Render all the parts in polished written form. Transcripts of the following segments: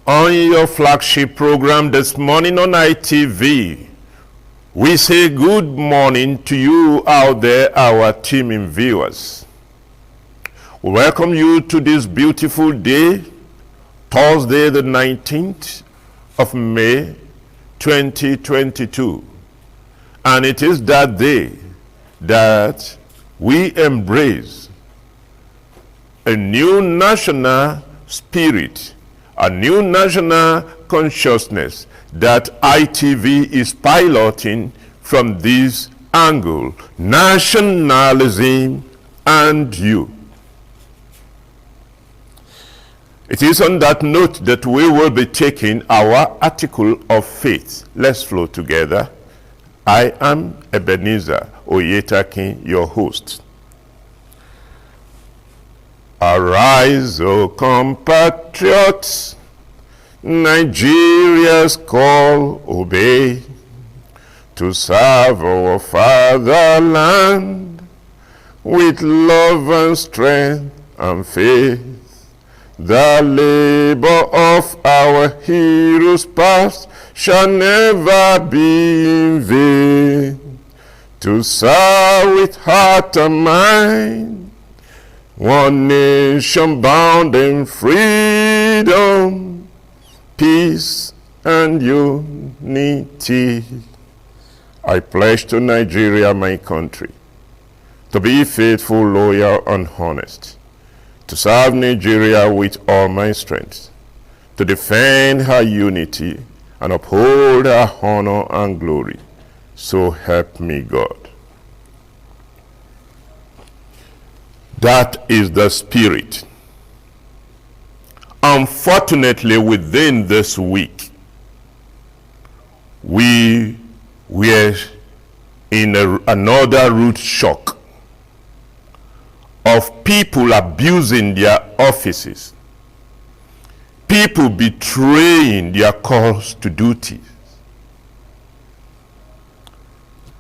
On your flagship program this morning on ITV, we say good morning to you out there, our teaming viewers. We welcome you to this beautiful day, Thursday the 19th of May 2022. And it is that day that we embrace a new national spirit, a new national consciousness that ITV is piloting from this angle: nationalism and you. It is on that note that we will be taking our article of faith. Let's flow together. I am Ebenezer Oyetakin, your host. Arise, O compatriots, Nigeria's call obey, to serve our fatherland with love and strength and faith. The labor of our heroes past shall never be in vain, to serve with heart and mind one nation bound in freedom, peace and unity. I pledge to Nigeria, my country, to be faithful, loyal, and honest, to serve Nigeria with all my strength, to defend her unity and uphold her honor and glory. So help me God. That is the spirit. Unfortunately, within this week, we were in another root shock of people abusing their offices, people betraying their calls to duty.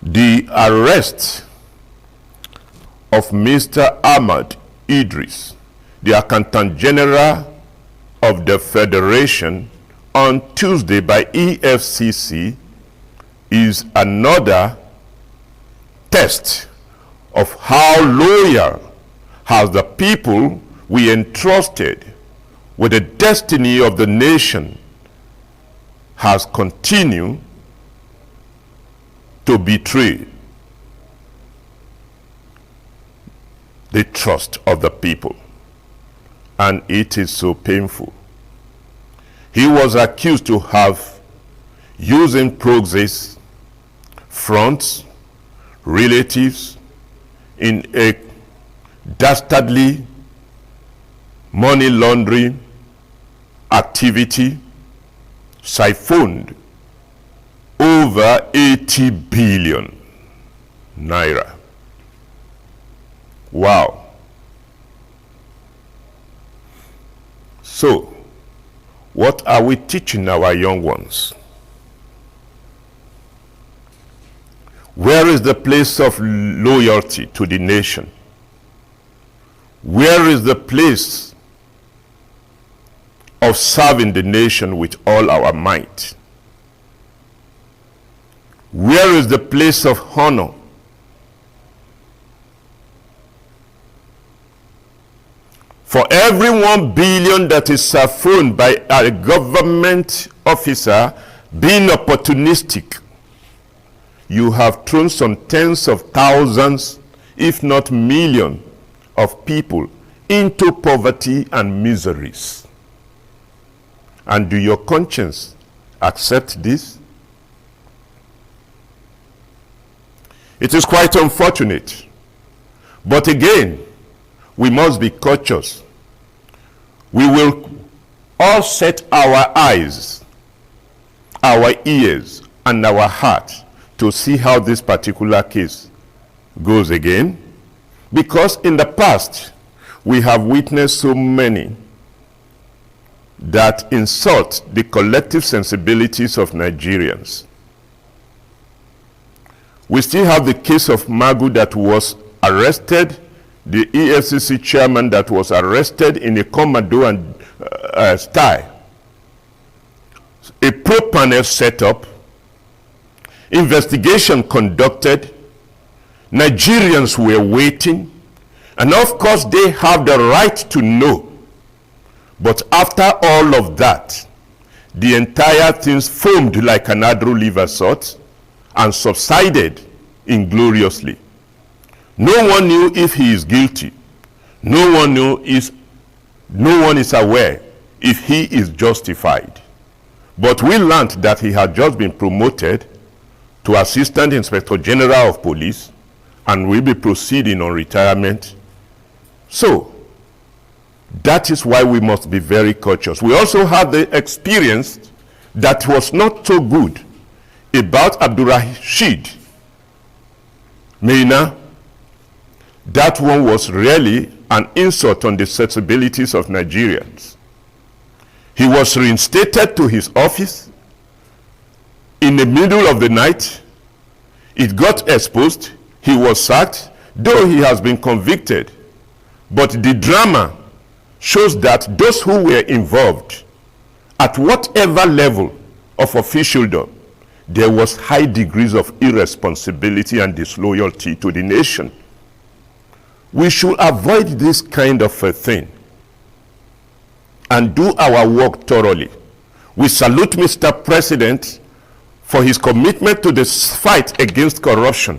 The arrest of Mr. Ahmad Idris, the Accountant General of the Federation, on Tuesday by EFCC is another test of how loyal has the people we entrusted with the destiny of the nation has continued to betray the trust of the people. And it is so painful. He was accused to have using proxies, fronts, relatives in a dastardly money laundering activity, siphoned over 80 billion naira. Wow. So, what are we teaching our young ones? Where is the place of loyalty to the nation? Where is the place of serving the nation with all our might? Where is the place of honor? For every 1 billion that is siphoned by a government officer being opportunistic, you have thrown some tens of thousands, if not millions, of people into poverty and miseries. And do your conscience accept this? It is quite unfortunate. But again, we must be cautious. We will all set our eyes, our ears, and our heart to see how this particular case goes again. Because in the past, we have witnessed so many that insult the collective sensibilities of Nigerians. We still have the case of Magu that was arrested, the EFCC chairman that was arrested in a commando and style. probe panel set up, investigation conducted, Nigerians were waiting, and of course they have the right to know. But after all of that, the entire thing foamed like an Adro liver salt and subsided ingloriously. No one knew if he is guilty. No one is aware if he is justified. But we learned that he had just been promoted to Assistant Inspector General of Police and will be proceeding on retirement. So, that is why we must be very cautious. We also had the experience that was not so good about Abdurrashid Maina. That one was really an insult on the sensibilities of Nigerians. He was reinstated to his office in the middle of the night. It got exposed. He was sacked, though he has been convicted. But the drama shows that those who were involved, at whatever level of officialdom, there was high degrees of irresponsibility and disloyalty to the nation. We should avoid this kind of a thing and do our work thoroughly. We salute Mr. President for his commitment to this fight against corruption.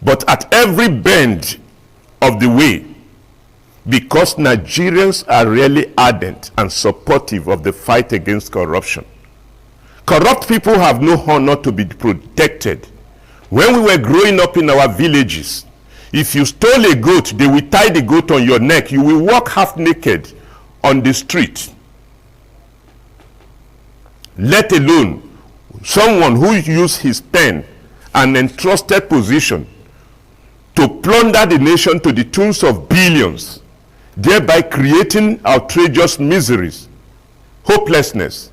But at every bend of the way, because Nigerians are really ardent and supportive of the fight against corruption, corrupt people have no honor to be protected. When we were growing up in our villages, if you stole a goat, they will tie the goat on your neck. You will walk half naked on the street. Let alone someone who used his pen and entrusted position to plunder the nation to the tunes of billions, thereby creating outrageous miseries, hopelessness,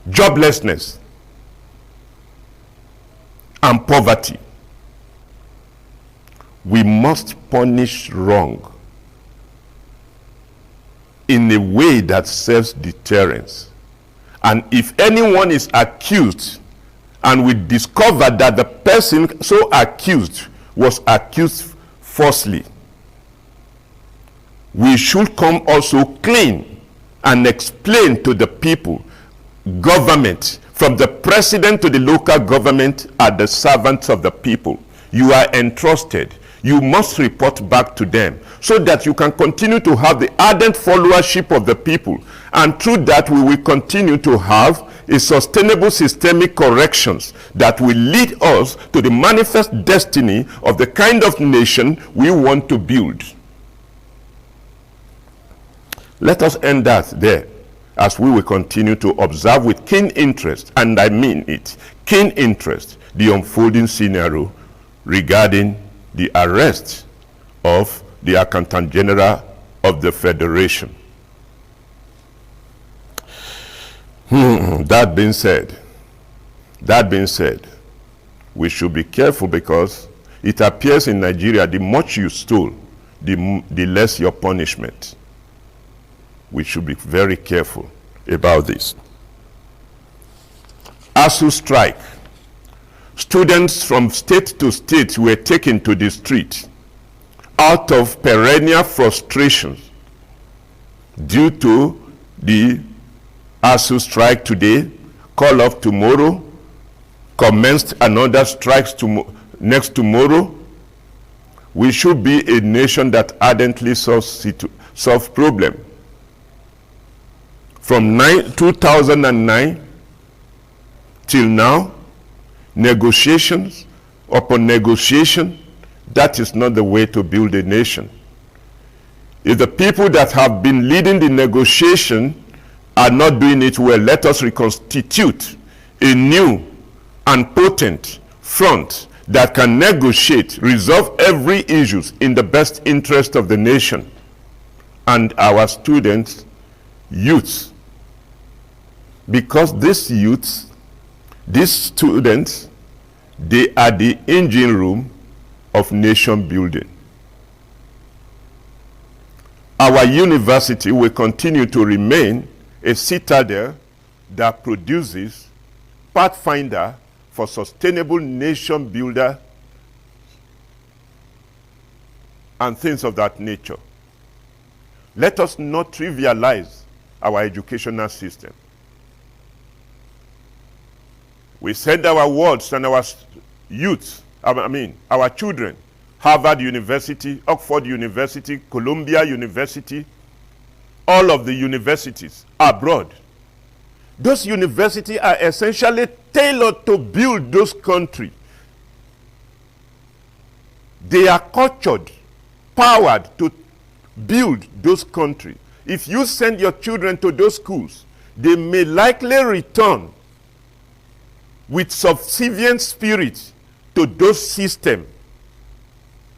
joblessness, and poverty. We must punish wrong in a way that serves deterrence. And if anyone is accused and we discover that the person so accused was accused falsely, we should come also clean and explain to the people, government, from the president to the local government, are the servants of the people. You are entrusted. You must report back to them so that you can continue to have the ardent followership of the people. And through that, we will continue to have a sustainable systemic corrections that will lead us to the manifest destiny of the kind of nation we want to build. Let us end that there, as we will continue to observe with keen interest, and I mean it, keen interest, the unfolding scenario regarding the arrest of the Accountant General of the Federation. That being said, we should be careful, because it appears in Nigeria, the much you stole, the less your punishment. We should be very careful about this. ASU strike. Students from state to state were taken to the street out of perennial frustrations due to the ASU strike today, call off tomorrow, commenced another strikes next tomorrow. We should be a nation that ardently solves problem. From 2009 till now, negotiations upon negotiation, that is not the way to build a nation. If the people that have been leading the negotiation are not doing it well, let us reconstitute a new and potent front that can negotiate, resolve every issue in the best interest of the nation and our students, youths. Because these youths, these students, they are the engine room of nation building. Our university will continue to remain a citadel that produces pathfinder for sustainable nation builder and things of that nature. Let us not trivialize our educational system. We send our wards and our youth, our children, Harvard University, Oxford University, Columbia University, all of the universities abroad. Those universities are essentially tailored to build those countries. They are cultured, powered to build those countries. If you send your children to those schools, they may likely return with subservient spirit to those systems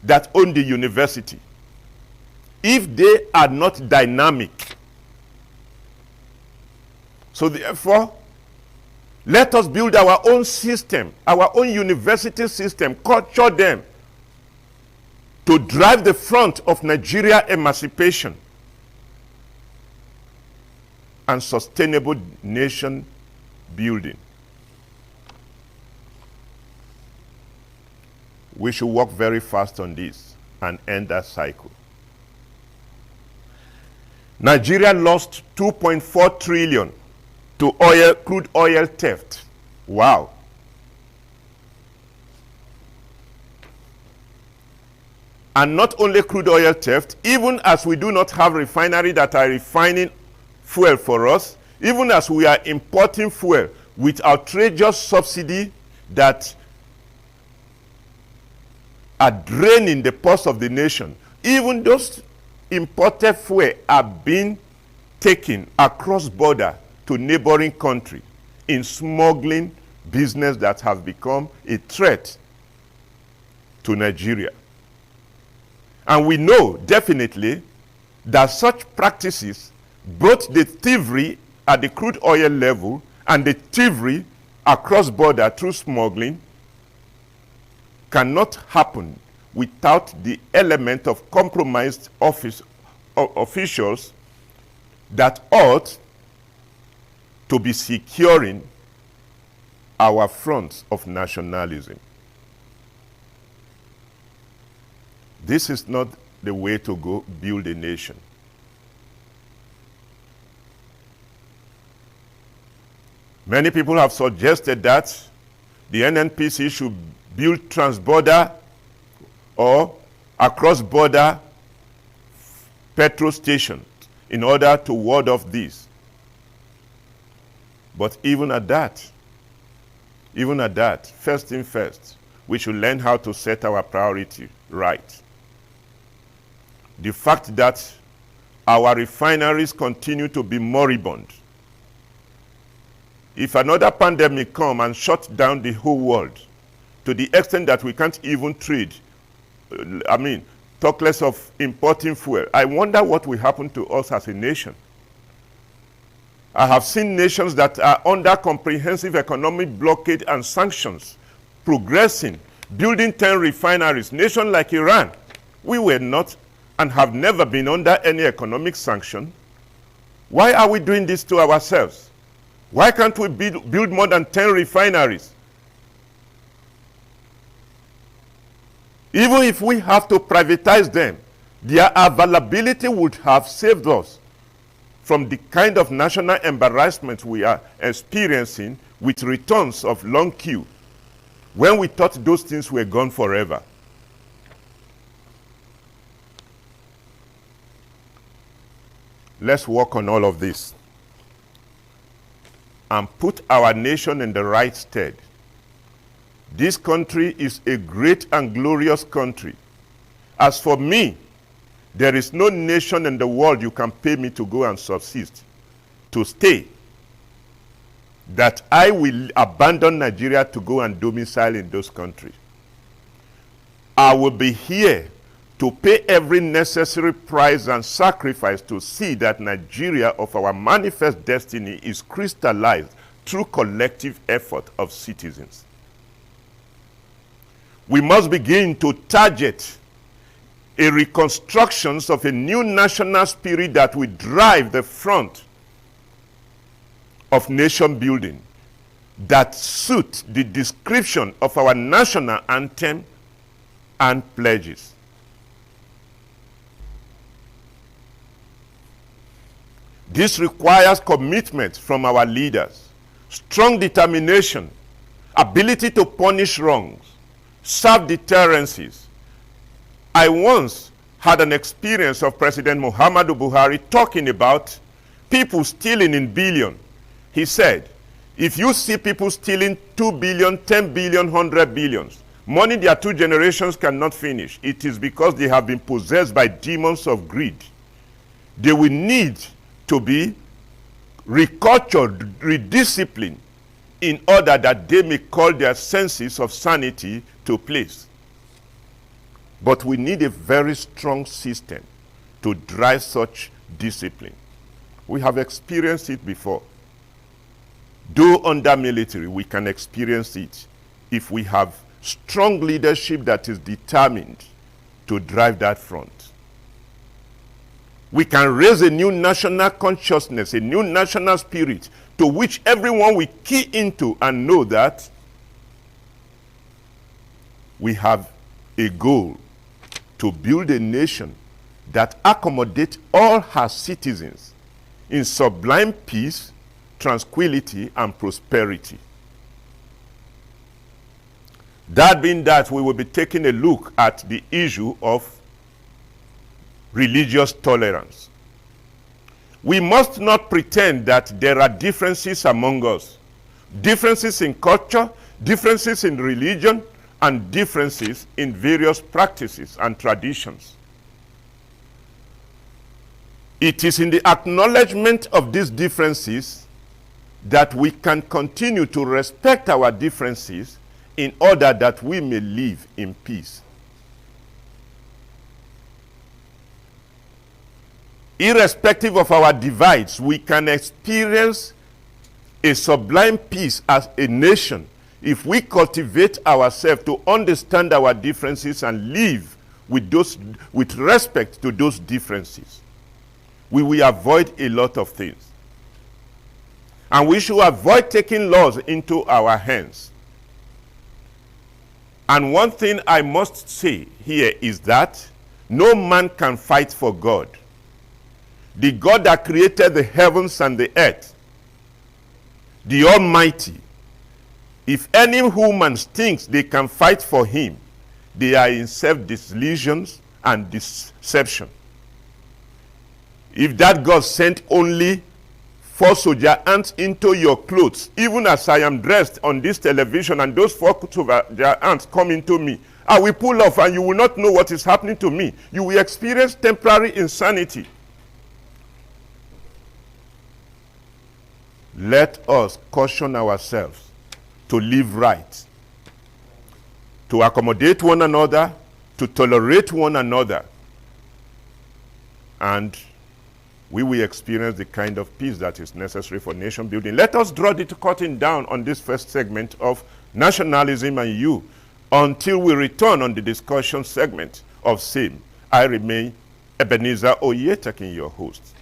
that own the university, if they are not dynamic. So therefore, let us build our own system, our own university system, culture them to drive the front of Nigeria emancipation and sustainable nation building. We should work very fast on this and end that cycle. Nigeria lost 2.4 trillion to crude oil theft. Wow. And not only crude oil theft, even as we do not have refineries that are refining fuel for us, even as we are importing fuel with outrageous subsidy that are draining the purse of the nation, even those imported fuel are being taken across border to neighboring country in smuggling business that has become a threat to Nigeria. And we know definitely that such practices, both the thievery at the crude oil level and the thievery across border through smuggling, cannot happen without the element of compromised officials that ought to be securing our fronts of nationalism. This is not the way to go build a nation. Many people have suggested that the NNPC should build transborder or across-border petrol stations in order to ward off this. But even at that, first thing first, we should learn how to set our priority right. The fact that our refineries continue to be moribund. If another pandemic comes and shuts down the whole world, to the extent that we can't even trade, talk less of importing fuel, I wonder what will happen to us as a nation. I have seen nations that are under comprehensive economic blockade and sanctions progressing, building 10 refineries. Nations like Iran, we were not and have never been under any economic sanction. Why are we doing this to ourselves? Why can't we build more than 10 refineries? Even if we have to privatize them, their availability would have saved us from the kind of national embarrassment we are experiencing with returns of long queue when we thought those things were gone forever. Let's work on all of this and put our nation in the right stead. This country is a great and glorious country. As for me, there is no nation in the world you can pay me to go and subsist, to stay, that I will abandon Nigeria to go and domicile in those countries. I will be here to pay every necessary price and sacrifice to see that Nigeria of our manifest destiny is crystallized through collective effort of citizens. We must begin to target a reconstruction of a new national spirit that will drive the front of nation building that suit the description of our national anthem and pledges. This requires commitment from our leaders, strong determination, ability to punish wrongs, self-deterrences. I once had an experience of President Muhammadu Buhari talking about people stealing in billion. He said, if you see people stealing 2 billion, 10 billion, 100 billions, money their 2 generations cannot finish, it is because they have been possessed by demons of greed. They will need to be recultured, redisciplined, in order that they may call their senses of sanity to place. But we need a very strong system to drive such discipline. We have experienced it before. Though under military, we can experience it if we have strong leadership that is determined to drive that front. We can raise a new national consciousness, a new national spirit, to which everyone will key into and know that we have a goal to build a nation that accommodates all her citizens in sublime peace, tranquility, and prosperity. That being that, we will be taking a look at the issue of religious tolerance. We must not pretend that there are differences among us. Differences in culture, differences in religion, and differences in various practices and traditions. It is in the acknowledgement of these differences that we can continue to respect our differences in order that we may live in peace. Irrespective of our divides, we can experience a sublime peace as a nation if we cultivate ourselves to understand our differences and live with respect to those differences. We will avoid a lot of things. And we should avoid taking laws into our hands. And one thing I must say here is that no man can fight for God. The God that created the heavens and the earth, the Almighty, if any human thinks they can fight for him, they are in self-delusion and deception. If that God sent only 4 soldier ants into your clothes, even as I am dressed on this television, and those 4 soldier ants come into me, I will pull off and you will not know what is happening to me. You will experience temporary insanity. Let us caution ourselves to live right, to accommodate one another, to tolerate one another, and we will experience the kind of peace that is necessary for nation building. Let us draw the curtain down on this first segment of Nationalism and You until we return on the discussion segment of same. I remain Ebenezer Oyetakin, your host.